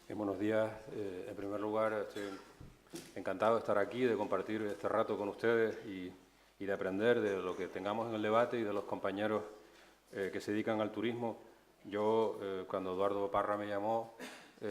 Buenos días. En primer lugar, estoy encantado de estar aquí, de compartir este rato con ustedes y de aprender de lo que tengamos en el debate y de los compañeros que se dedican al turismo. Yo, cuando Eduardo Parra me llamó,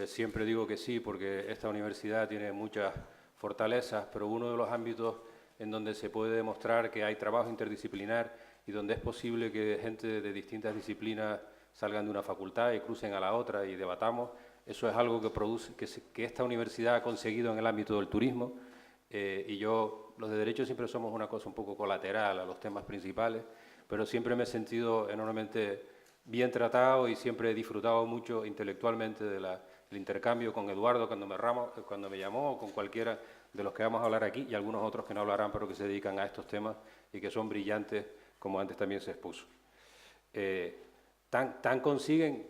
siempre digo que sí, porque esta universidad tiene muchas fortalezas, pero uno de los ámbitos en donde se puede demostrar que hay trabajo interdisciplinar y donde es posible que gente de distintas disciplinas salgan de una facultad y crucen a la otra y debatamos. Eso es algo que produce, que esta universidad ha conseguido en el ámbito del turismo, y yo, los de Derecho siempre somos una cosa un poco colateral a los temas principales, pero siempre me he sentido enormemente bien tratado y siempre he disfrutado mucho intelectualmente del intercambio con Eduardo cuando me llamó, o con cualquiera de los que vamos a hablar aquí, y algunos otros que no hablarán, pero que se dedican a estos temas y que son brillantes, como antes también se expuso. Tan consiguen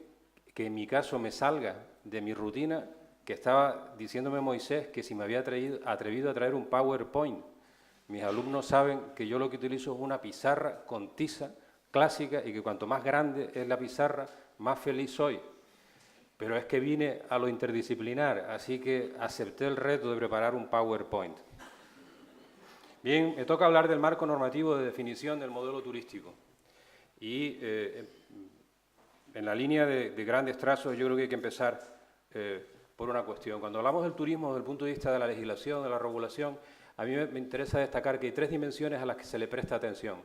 que en mi caso me salga de mi rutina, que estaba diciéndome Moisés que si me había atrevido a traer un PowerPoint. Mis alumnos saben que yo lo que utilizo es una pizarra con tiza clásica y que cuanto más grande es la pizarra, más feliz soy. Pero es que vine a lo interdisciplinar, así que acepté el reto de preparar un PowerPoint. Bien, me toca hablar del marco normativo de definición del modelo turístico. Y en la línea de grandes trazos, yo creo que hay que empezar por una cuestión. Cuando hablamos del turismo desde el punto de vista de la legislación, de la regulación, a mí me interesa destacar que hay tres dimensiones a las que se le presta atención.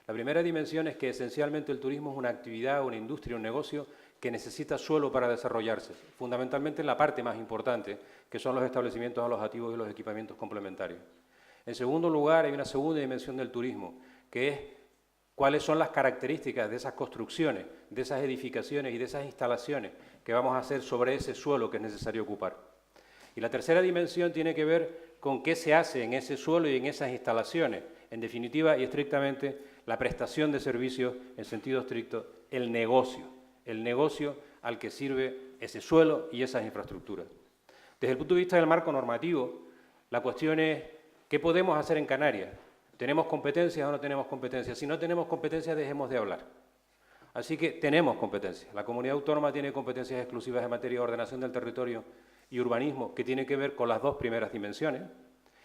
La primera dimensión es que esencialmente el turismo es una actividad, una industria, un negocio que necesita suelo para desarrollarse, fundamentalmente en la parte más importante, que son los establecimientos alojativos y los equipamientos complementarios. En segundo lugar, hay una segunda dimensión del turismo, que es cuáles son las características de esas construcciones, de esas edificaciones y de esas instalaciones que vamos a hacer sobre ese suelo que es necesario ocupar. Y la tercera dimensión tiene que ver con qué se hace en ese suelo y en esas instalaciones. En definitiva y estrictamente, la prestación de servicios en sentido estricto, el negocio al que sirve ese suelo y esas infraestructuras. Desde el punto de vista del marco normativo, la cuestión es ¿qué podemos hacer en Canarias? ¿Tenemos competencias o no tenemos competencias? Si no tenemos competencias, dejemos de hablar. Así que tenemos competencias. La comunidad autónoma tiene competencias exclusivas en materia de ordenación del territorio y urbanismo, que tiene que ver con las dos primeras dimensiones,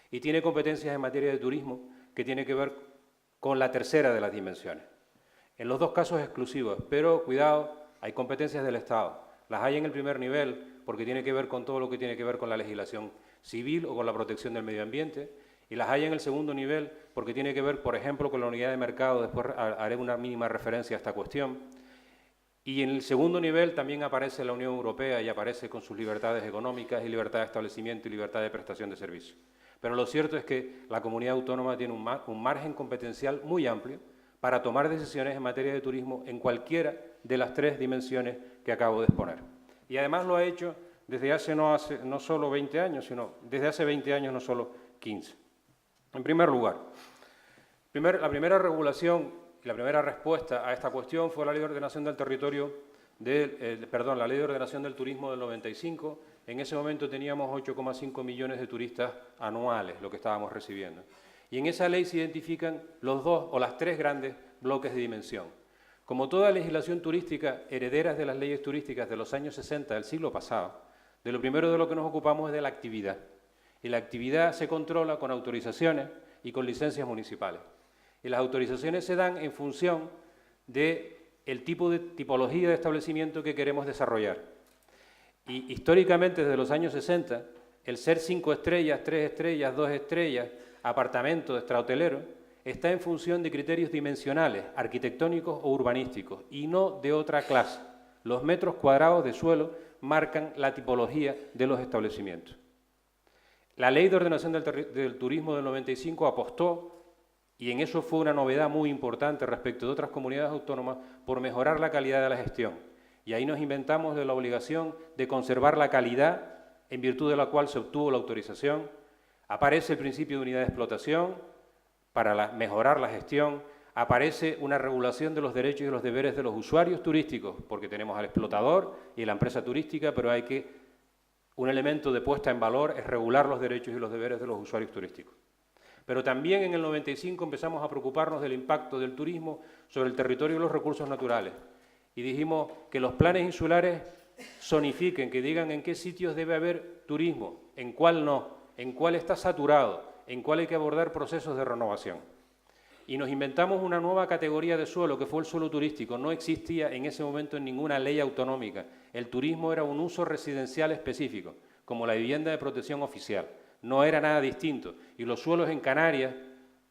y tiene competencias en materia de turismo, que tiene que ver con la tercera de las dimensiones. En los dos casos exclusivos, pero cuidado, hay competencias del Estado. Las hay en el primer nivel, porque tiene que ver con todo lo que tiene que ver con la legislación civil o con la protección del medio ambiente, y las hay en el segundo nivel porque tiene que ver, por ejemplo, con la unidad de mercado, después haré una mínima referencia a esta cuestión, y en el segundo nivel también aparece la Unión Europea y aparece con sus libertades económicas y libertad de establecimiento y libertad de prestación de servicios. Pero lo cierto es que la comunidad autónoma tiene un margen competencial muy amplio para tomar decisiones en materia de turismo en cualquiera de las tres dimensiones que acabo de exponer. Y además lo ha hecho desde hace no solo 20 años, sino desde hace 20 años, no solo 15. En primer lugar, la primera regulación y la primera respuesta a esta cuestión fue la Ley de Ordenación del Territorio, la Ley de Ordenación del Turismo del 95. En ese momento teníamos 8,5 millones de turistas anuales, lo que estábamos recibiendo. Y en esa ley se identifican los dos o las tres grandes bloques de dimensión. Como toda legislación turística, herederas de las leyes turísticas de los años 60 del siglo pasado, de lo primero de lo que nos ocupamos es de la actividad. Y la actividad se controla con autorizaciones y con licencias municipales. Y las autorizaciones se dan en función del tipo de tipología de establecimiento que queremos desarrollar. Y históricamente, desde los años 60, el ser 5 estrellas, 3 estrellas, 2 estrellas, apartamento, extrahotelero, está en función de criterios dimensionales, arquitectónicos o urbanísticos, y no de otra clase. Los metros cuadrados de suelo marcan la tipología de los establecimientos. La Ley de Ordenación del Turismo del 95 apostó, y en eso fue una novedad muy importante respecto de otras comunidades autónomas, por mejorar la calidad de la gestión. Y ahí nos inventamos de la obligación de conservar la calidad, en virtud de la cual se obtuvo la autorización. Aparece el principio de unidad de explotación para mejorar la gestión. Aparece una regulación de los derechos y los deberes de los usuarios turísticos, porque tenemos al explotador y la empresa turística, pero un elemento de puesta en valor es regular los derechos y los deberes de los usuarios turísticos. Pero también en el 95 empezamos a preocuparnos del impacto del turismo sobre el territorio y los recursos naturales. Y dijimos que los planes insulares zonifiquen, que digan en qué sitios debe haber turismo, en cuál no, en cuál está saturado, en cuál hay que abordar procesos de renovación. Y nos inventamos una nueva categoría de suelo, que fue el suelo turístico. No existía en ese momento en ninguna ley autonómica. El turismo era un uso residencial específico, como la vivienda de protección oficial. No era nada distinto. Y los suelos en Canarias,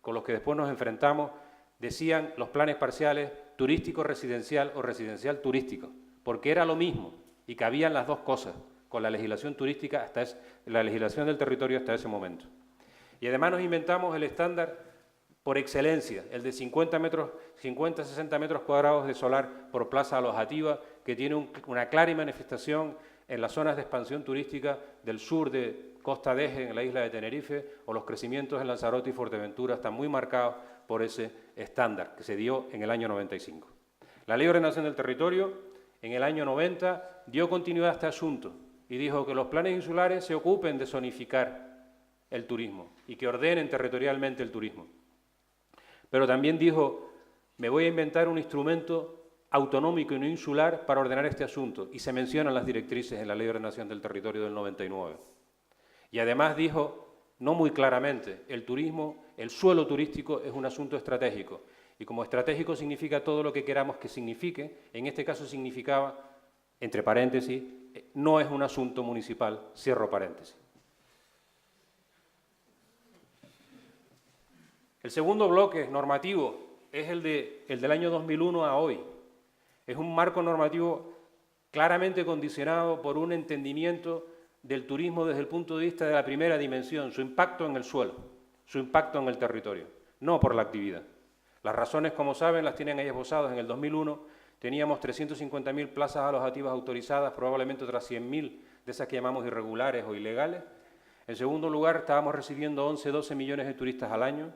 con los que después nos enfrentamos, decían los planes parciales turístico residencial o residencial turístico, porque era lo mismo y cabían las dos cosas con la legislación turística, la legislación del territorio hasta ese momento. Y además nos inventamos el estándar por excelencia, el de 50-60 metros cuadrados de solar por plaza alojativa, que tiene una clara manifestación en las zonas de expansión turística del sur de Costa de Eje, en la isla de Tenerife, o los crecimientos en Lanzarote y Fuerteventura están muy marcados por ese estándar que se dio en el año 95. La Ley de Ordenación del Territorio, en el año 90, dio continuidad a este asunto y dijo que los planes insulares se ocupen de zonificar el turismo y que ordenen territorialmente el turismo. Pero también dijo, me voy a inventar un instrumento autonómico y no insular para ordenar este asunto, y se mencionan las directrices en la Ley de Ordenación del Territorio del 99. Y además dijo, no muy claramente, el turismo, el suelo turístico es un asunto estratégico, y como estratégico significa todo lo que queramos que signifique, en este caso significaba, entre paréntesis, no es un asunto municipal, cierro paréntesis. El segundo bloque normativo es el del año 2001 a hoy. Es un marco normativo claramente condicionado por un entendimiento del turismo desde el punto de vista de la primera dimensión, su impacto en el suelo, su impacto en el territorio, no por la actividad. Las razones, como saben, las tienen ahí esbozadas. En el 2001 teníamos 350.000 plazas alojativas autorizadas, probablemente otras 100.000 de esas que llamamos irregulares o ilegales. En segundo lugar, estábamos recibiendo 11-12 millones de turistas al año.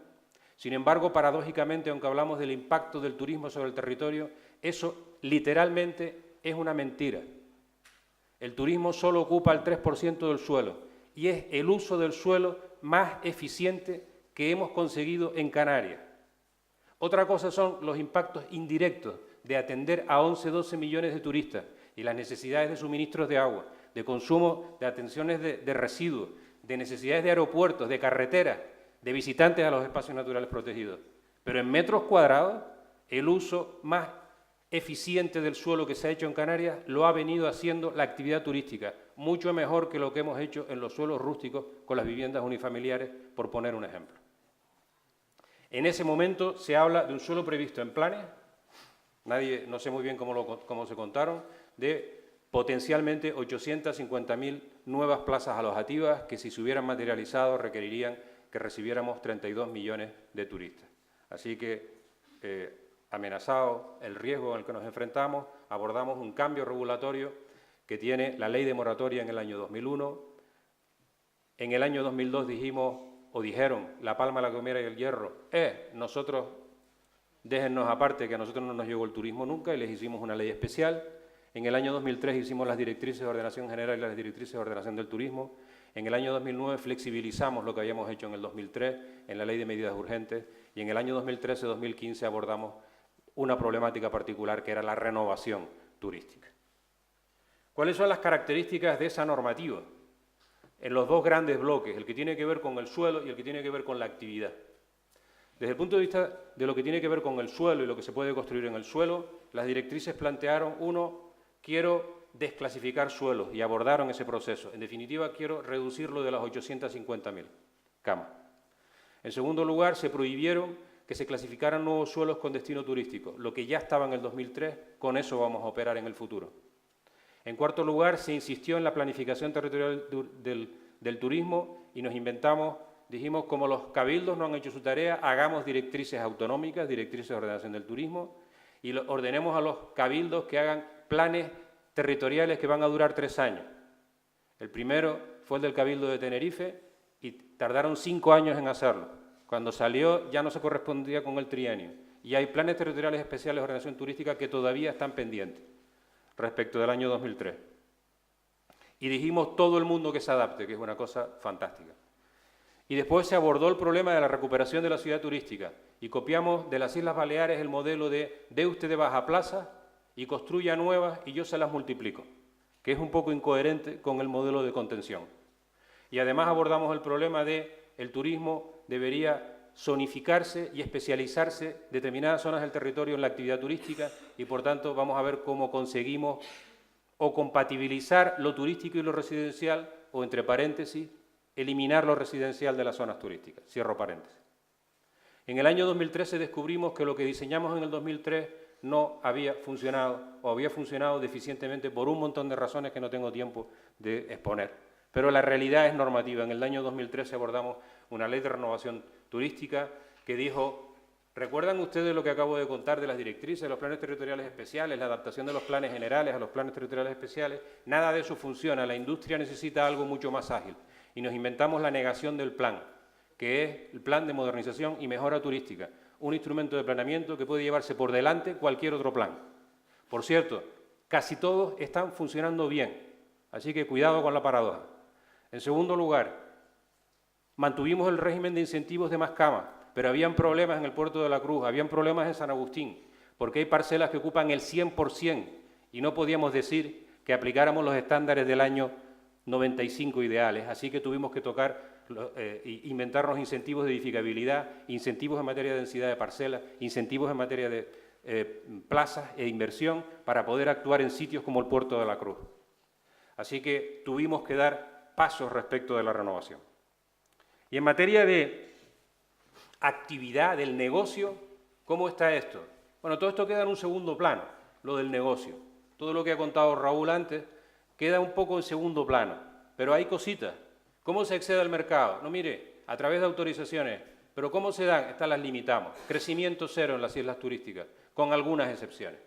Sin embargo, paradójicamente, aunque hablamos del impacto del turismo sobre el territorio, eso literalmente es una mentira. El turismo solo ocupa el 3% del suelo y es el uso del suelo más eficiente que hemos conseguido en Canarias. Otra cosa son los impactos indirectos de atender a 11-12 millones de turistas y las necesidades de suministros de agua, de consumo, de atenciones de residuos, de necesidades de aeropuertos, de carreteras, de visitantes a los espacios naturales protegidos. Pero en metros cuadrados, el uso más eficiente del suelo que se ha hecho en Canarias lo ha venido haciendo la actividad turística, mucho mejor que lo que hemos hecho en los suelos rústicos con las viviendas unifamiliares, por poner un ejemplo. En ese momento se habla de un suelo previsto en planes, no sé muy bien cómo se contaron, de potencialmente 850.000 nuevas plazas alojativas que, si se hubieran materializado, requerirían que recibiéramos 32 millones de turistas. Así que, amenazado el riesgo en el que nos enfrentamos, abordamos un cambio regulatorio que tiene la ley de moratoria en el año 2001. En el año 2002 dijeron La Palma, La Gomera y El Hierro, nosotros, déjennos aparte, que a nosotros no nos llegó el turismo nunca, y les hicimos una ley especial. En el año 2003 hicimos las directrices de ordenación general y las directrices de ordenación del turismo. En el año 2009 flexibilizamos lo que habíamos hecho en el 2003 en la Ley de Medidas Urgentes, y en el año 2013-2015 abordamos una problemática particular que era la renovación turística. ¿Cuáles son las características de esa normativa? En los dos grandes bloques, el que tiene que ver con el suelo y el que tiene que ver con la actividad. Desde el punto de vista de lo que tiene que ver con el suelo y lo que se puede construir en el suelo, las directrices plantearon, quiero desclasificar suelos, y abordaron ese proceso. En definitiva, quiero reducirlo de las 850.000 camas. En segundo lugar, se prohibieron que se clasificaran nuevos suelos con destino turístico. Lo que ya estaba en el 2003, con eso vamos a operar en el futuro. En cuarto lugar, se insistió en la planificación territorial del turismo y dijimos, como los cabildos no han hecho su tarea, hagamos directrices autonómicas, directrices de ordenación del turismo, y ordenemos a los cabildos que hagan planes territoriales que van a durar 3 años. El primero fue el del Cabildo de Tenerife y tardaron 5 años en hacerlo. Cuando salió ya no se correspondía con el trienio. Y hay planes territoriales especiales de ordenación turística que todavía están pendientes respecto del año 2003. Y dijimos todo el mundo que se adapte, que es una cosa fantástica. Y después se abordó el problema de la recuperación de la ciudad turística y copiamos de las Islas Baleares el modelo de usted de baja plaza y construya nuevas y yo se las multiplico. que es un poco incoherente con el modelo de contención. Y además abordamos el problema de el turismo debería zonificarse y especializarse determinadas zonas del territorio en la actividad turística y, por tanto, vamos a ver cómo conseguimos o compatibilizar lo turístico y lo residencial, o, entre paréntesis, eliminar lo residencial de las zonas turísticas. Cierro paréntesis. En el año 2013 descubrimos que lo que diseñamos en el 2003 no había funcionado o había funcionado deficientemente por un montón de razones que no tengo tiempo de exponer. Pero la realidad es normativa. En el año 2013 abordamos una ley de renovación turística que dijo, ¿recuerdan ustedes lo que acabo de contar de las directrices, de los planes territoriales especiales, la adaptación de los planes generales a los planes territoriales especiales? Nada de eso funciona, la industria necesita algo mucho más ágil. Y nos inventamos la negación del plan, que es el Plan de Modernización y Mejora Turística, un instrumento de planeamiento que puede llevarse por delante cualquier otro plan. Por cierto, casi todos están funcionando bien, así que cuidado con la paradoja. En segundo lugar, mantuvimos el régimen de incentivos de Mascama, pero habían problemas en el Puerto de la Cruz, habían problemas en San Agustín, porque hay parcelas que ocupan el 100% y no podíamos decir que aplicáramos los estándares del año 95 ideales, así que tuvimos que inventarnos incentivos de edificabilidad, incentivos en materia de densidad de parcelas, incentivos en materia de plazas e inversión para poder actuar en sitios como el Puerto de la Cruz. Así que tuvimos que dar pasos respecto de la renovación. Y en materia de actividad del negocio, ¿cómo está esto? Bueno, todo esto queda en un segundo plano, lo del negocio. Todo lo que ha contado Raúl antes queda un poco en segundo plano, pero hay cositas. ¿Cómo se accede al mercado? No, mire, a través de autorizaciones. ¿Pero cómo se dan? Estas las limitamos. Crecimiento cero en las islas turísticas, con algunas excepciones.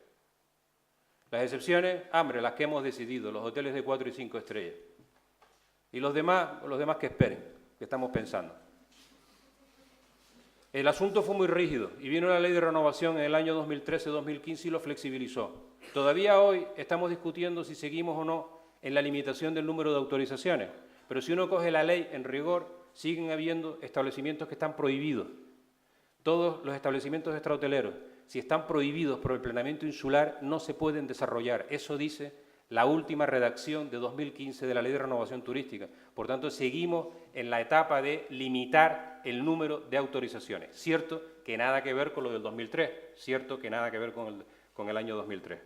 Las excepciones, hombre, las que hemos decidido, los hoteles de 4 y 5 estrellas. Y los demás que esperen, que estamos pensando. El asunto fue muy rígido y vino la ley de renovación en el año 2013-2015 y lo flexibilizó. Todavía hoy estamos discutiendo si seguimos o no en la limitación del número de autorizaciones, pero si uno coge la ley en rigor, siguen habiendo establecimientos que están prohibidos. Todos los establecimientos extrahoteleros, si están prohibidos por el planeamiento insular, no se pueden desarrollar. Eso dice la última redacción de 2015 de la Ley de Renovación Turística. Por tanto, seguimos en la etapa de limitar el número de autorizaciones. Cierto que nada que ver con lo del 2003, cierto que nada que ver con el año 2003.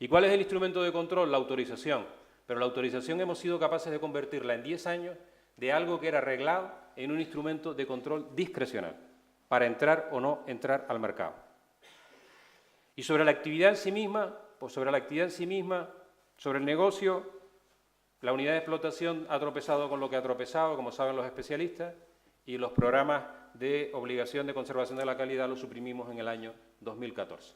¿Y cuál es el instrumento de control? La autorización. Pero la autorización hemos sido capaces de convertirla en 10 años de algo que era reglado en un instrumento de control discrecional para entrar o no entrar al mercado. Y sobre la actividad en sí misma, sobre el negocio, la unidad de explotación ha tropezado con lo que ha tropezado, como saben los especialistas, y los programas de obligación de conservación de la calidad los suprimimos en el año 2014.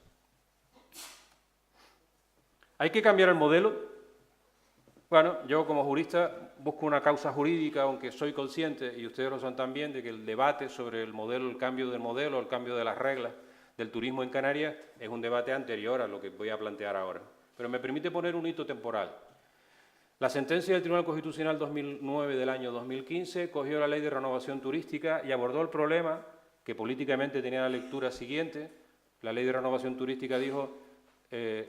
¿Hay que cambiar el modelo? Bueno, yo como jurista busco una causa jurídica, aunque soy consciente, y ustedes lo son también, de que el debate sobre el modelo, el cambio del modelo, el cambio de las reglas del turismo en Canarias es un debate anterior a lo que voy a plantear ahora. Pero me permite poner un hito temporal. La sentencia del Tribunal Constitucional 2009 del año 2015 cogió la Ley de Renovación Turística y abordó el problema que políticamente tenía la lectura siguiente. La Ley de Renovación Turística dijo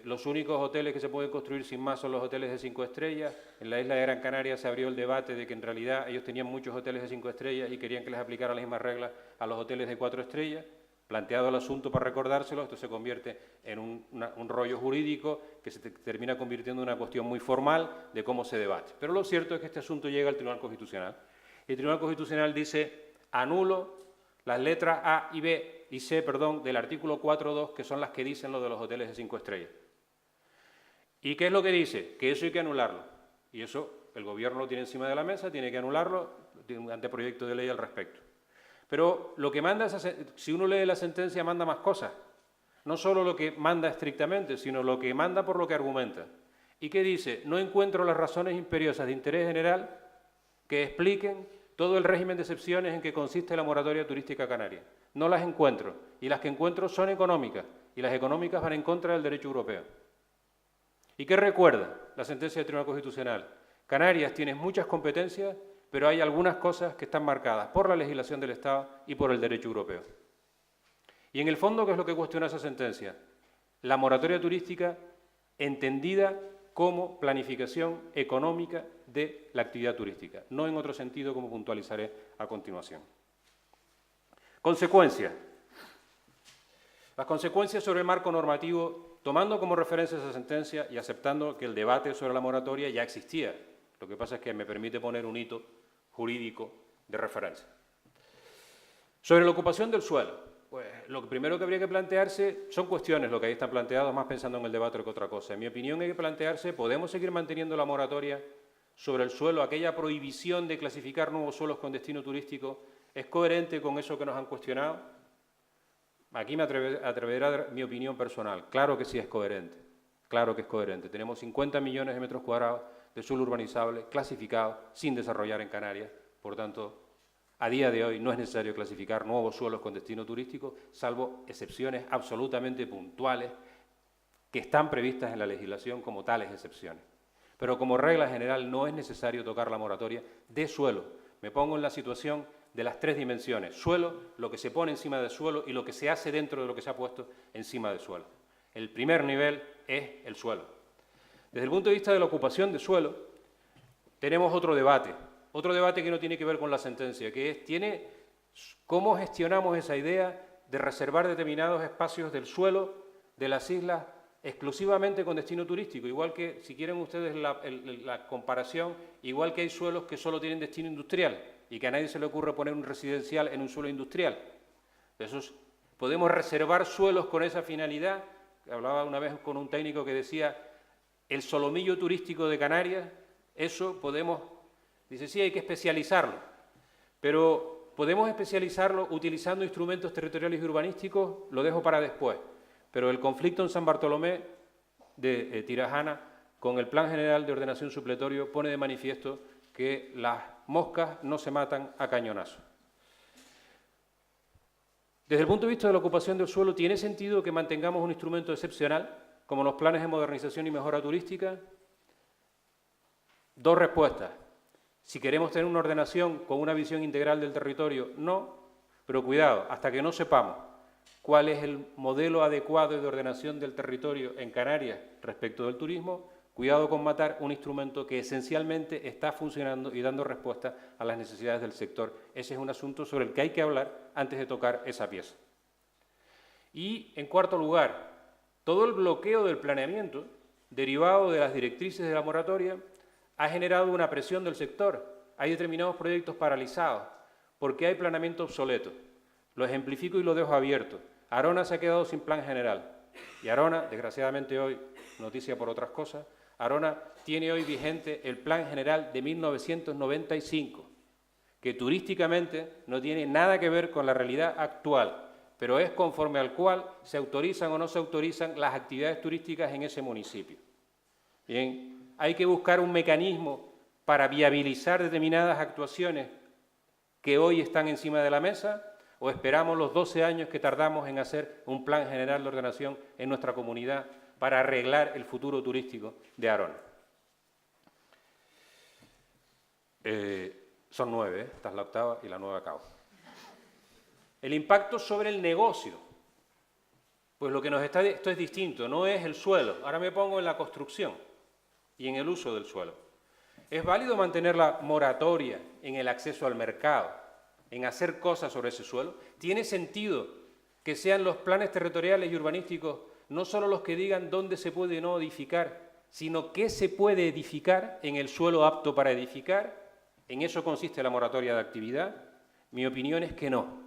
los únicos hoteles que se pueden construir sin más son los hoteles de 5 estrellas. En la isla de Gran Canaria se abrió el debate de que en realidad ellos tenían muchos hoteles de 5 estrellas y querían que les aplicaran las mismas reglas a los hoteles de 4 estrellas. Planteado el asunto para recordárselo, esto se convierte en un rollo jurídico que se termina convirtiendo en una cuestión muy formal de cómo se debate. Pero lo cierto es que este asunto llega al Tribunal Constitucional. Y el Tribunal Constitucional dice, anulo las letras A y B y C, del artículo 4.2, que son las que dicen lo de los hoteles de 5 estrellas. ¿Y qué es lo que dice? Que eso hay que anularlo. Y eso el Gobierno lo tiene encima de la mesa, tiene que anularlo, tiene un anteproyecto de ley al respecto. Pero lo que manda, si uno lee la sentencia, manda más cosas. No solo lo que manda estrictamente, sino lo que manda por lo que argumenta. ¿Y qué dice? No encuentro las razones imperiosas de interés general que expliquen todo el régimen de excepciones en que consiste la moratoria turística canaria. No las encuentro. Y las que encuentro son económicas. Y las económicas van en contra del derecho europeo. ¿Y qué recuerda la sentencia del Tribunal Constitucional? Canarias tiene muchas competencias, pero hay algunas cosas que están marcadas por la legislación del Estado y por el derecho europeo. Y en el fondo, ¿qué es lo que cuestiona esa sentencia? La moratoria turística entendida como planificación económica de la actividad turística, no en otro sentido como puntualizaré a continuación. Consecuencias. Las consecuencias sobre el marco normativo, tomando como referencia esa sentencia y aceptando que el debate sobre la moratoria ya existía. Lo que pasa es que me permite poner un hito jurídico de referencia. Sobre la ocupación del suelo, pues lo primero que habría que plantearse son cuestiones, lo que ahí están planteados, más pensando en el debate que otra cosa. En mi opinión hay que plantearse, ¿podemos seguir manteniendo la moratoria sobre el suelo? Aquella prohibición de clasificar nuevos suelos con destino turístico, ¿es coherente con eso que nos han cuestionado? Aquí me atreveré a dar mi opinión personal. Claro que sí es coherente, claro que es coherente. Tenemos 50 millones de metros cuadrados de suelo urbanizable, clasificado, sin desarrollar en Canarias, por tanto, a día de hoy no es necesario clasificar nuevos suelos con destino turístico, salvo excepciones absolutamente puntuales que están previstas en la legislación como tales excepciones. Pero como regla general no es necesario tocar la moratoria de suelo. Me pongo en la situación de las tres dimensiones: suelo, lo que se pone encima del suelo y lo que se hace dentro de lo que se ha puesto encima del suelo. El primer nivel es el suelo. Desde el punto de vista de la ocupación de suelo, tenemos otro debate que no tiene que ver con la sentencia, que es cómo gestionamos esa idea de reservar determinados espacios del suelo de las islas exclusivamente con destino turístico, igual que, si quieren ustedes la comparación, igual que hay suelos que solo tienen destino industrial y que a nadie se le ocurre poner un residencial en un suelo industrial. Podemos reservar suelos con esa finalidad. Hablaba una vez con un técnico que decía, el solomillo turístico de Canarias, eso podemos... Dice, sí, hay que especializarlo, pero podemos especializarlo utilizando instrumentos territoriales y urbanísticos, lo dejo para después. Pero el conflicto en San Bartolomé de Tirajana con el Plan General de Ordenación Supletorio pone de manifiesto que las moscas no se matan a cañonazos. Desde el punto de vista de la ocupación del suelo, ¿tiene sentido que mantengamos un instrumento excepcional, como los planes de modernización y mejora turística? Dos respuestas. Si queremos tener una ordenación con una visión integral del territorio, no, pero cuidado, hasta que no sepamos cuál es el modelo adecuado de ordenación del territorio en Canarias respecto del turismo, cuidado con matar un instrumento que esencialmente está funcionando y dando respuesta a las necesidades del sector. Ese es un asunto sobre el que hay que hablar antes de tocar esa pieza. Y, en cuarto lugar, todo el bloqueo del planeamiento, derivado de las directrices de la moratoria, ha generado una presión del sector. Hay determinados proyectos paralizados porque hay planeamiento obsoleto. Lo ejemplifico y lo dejo abierto. Arona se ha quedado sin plan general. Y Arona, desgraciadamente hoy, noticia por otras cosas, Arona tiene hoy vigente el plan general de 1995, que turísticamente no tiene nada que ver con la realidad actual, pero es conforme al cual se autorizan o no se autorizan las actividades turísticas en ese municipio. Bien. Hay que buscar un mecanismo para viabilizar determinadas actuaciones que hoy están encima de la mesa, o esperamos los 12 años que tardamos en hacer un plan general de ordenación en nuestra comunidad para arreglar el futuro turístico de Arona. Son 9, esta es la octava y la 9 acabo. El impacto sobre el negocio. Pues esto es distinto, no es el suelo. Ahora me pongo en la construcción y en el uso del suelo. ¿Es válido mantener la moratoria en el acceso al mercado, en hacer cosas sobre ese suelo? ¿Tiene sentido que sean los planes territoriales y urbanísticos no solo los que digan dónde se puede no edificar, sino qué se puede edificar en el suelo apto para edificar? ¿En eso consiste la moratoria de actividad? Mi opinión es que no,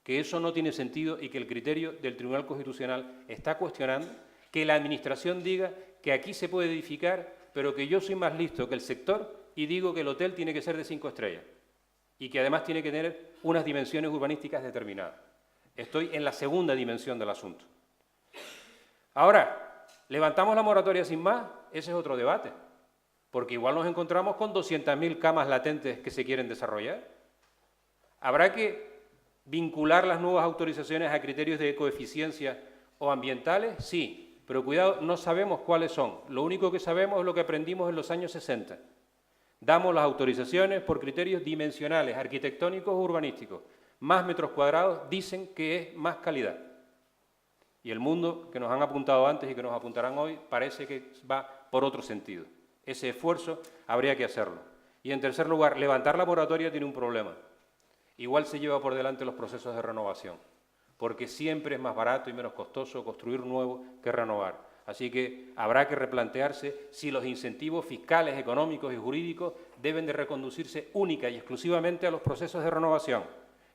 que eso no tiene sentido y que el criterio del Tribunal Constitucional está cuestionando que la Administración diga que aquí se puede edificar, pero que yo soy más listo que el sector y digo que el hotel tiene que ser de 5 estrellas y que además tiene que tener unas dimensiones urbanísticas determinadas. Estoy en la segunda dimensión del asunto. Ahora, ¿levantamos la moratoria sin más? Ese es otro debate, porque igual nos encontramos con 200.000 camas latentes que se quieren desarrollar. ¿Habrá que vincular las nuevas autorizaciones a criterios de coeficiencia o ambientales? Sí. Pero cuidado, no sabemos cuáles son. Lo único que sabemos es lo que aprendimos en los años 60. Damos las autorizaciones por criterios dimensionales, arquitectónicos o urbanísticos. Más metros cuadrados dicen que es más calidad. Y el mundo que nos han apuntado antes y que nos apuntarán hoy parece que va por otro sentido. Ese esfuerzo habría que hacerlo. Y en tercer lugar, levantar la moratoria tiene un problema. Igual se lleva por delante los procesos de renovación, porque siempre es más barato y menos costoso construir nuevo que renovar. Así que habrá que replantearse si los incentivos fiscales, económicos y jurídicos deben de reconducirse única y exclusivamente a los procesos de renovación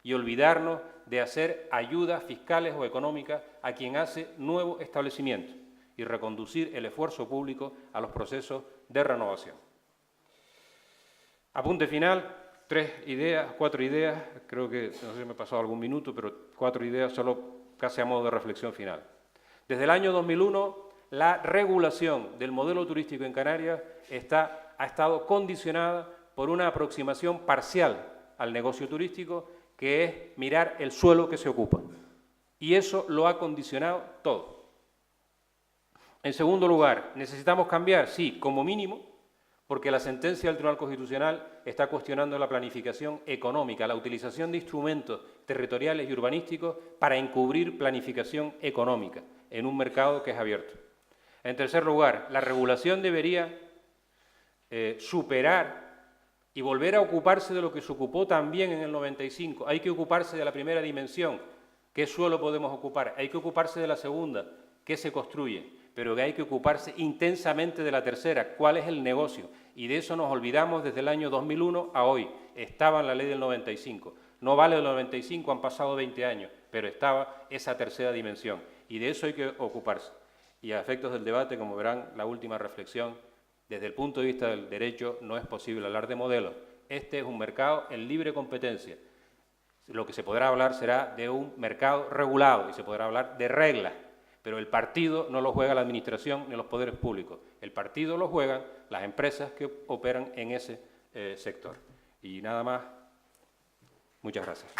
y olvidarnos de hacer ayudas fiscales o económicas a quien hace nuevo establecimiento y reconducir el esfuerzo público a los procesos de renovación. Apunte final. 4 ideas, creo que, no sé si me he pasado algún minuto, pero 4 ideas solo casi a modo de reflexión final. Desde el año 2001, la regulación del modelo turístico en Canarias ha estado condicionada por una aproximación parcial al negocio turístico, que es mirar el suelo que se ocupa. Y eso lo ha condicionado todo. En segundo lugar, ¿necesitamos cambiar? Sí, como mínimo, porque la sentencia del Tribunal Constitucional está cuestionando la planificación económica, la utilización de instrumentos territoriales y urbanísticos para encubrir planificación económica en un mercado que es abierto. En tercer lugar, la regulación debería superar y volver a ocuparse de lo que se ocupó también en el 95. Hay que ocuparse de la primera dimensión, qué suelo podemos ocupar. Hay que ocuparse de la segunda, qué se construye. Pero que hay que ocuparse intensamente de la tercera, cuál es el negocio. Y de eso nos olvidamos desde el año 2001 a hoy. Estaba en la ley del 95. No vale el 95, han pasado 20 años, pero estaba esa tercera dimensión. Y de eso hay que ocuparse. Y a efectos del debate, como verán, la última reflexión, desde el punto de vista del derecho no es posible hablar de modelos. Este es un mercado en libre competencia. Lo que se podrá hablar será de un mercado regulado y se podrá hablar de reglas. Pero el partido no lo juega la administración ni los poderes públicos. El partido lo juegan las empresas que operan en ese sector. Y nada más. Muchas gracias.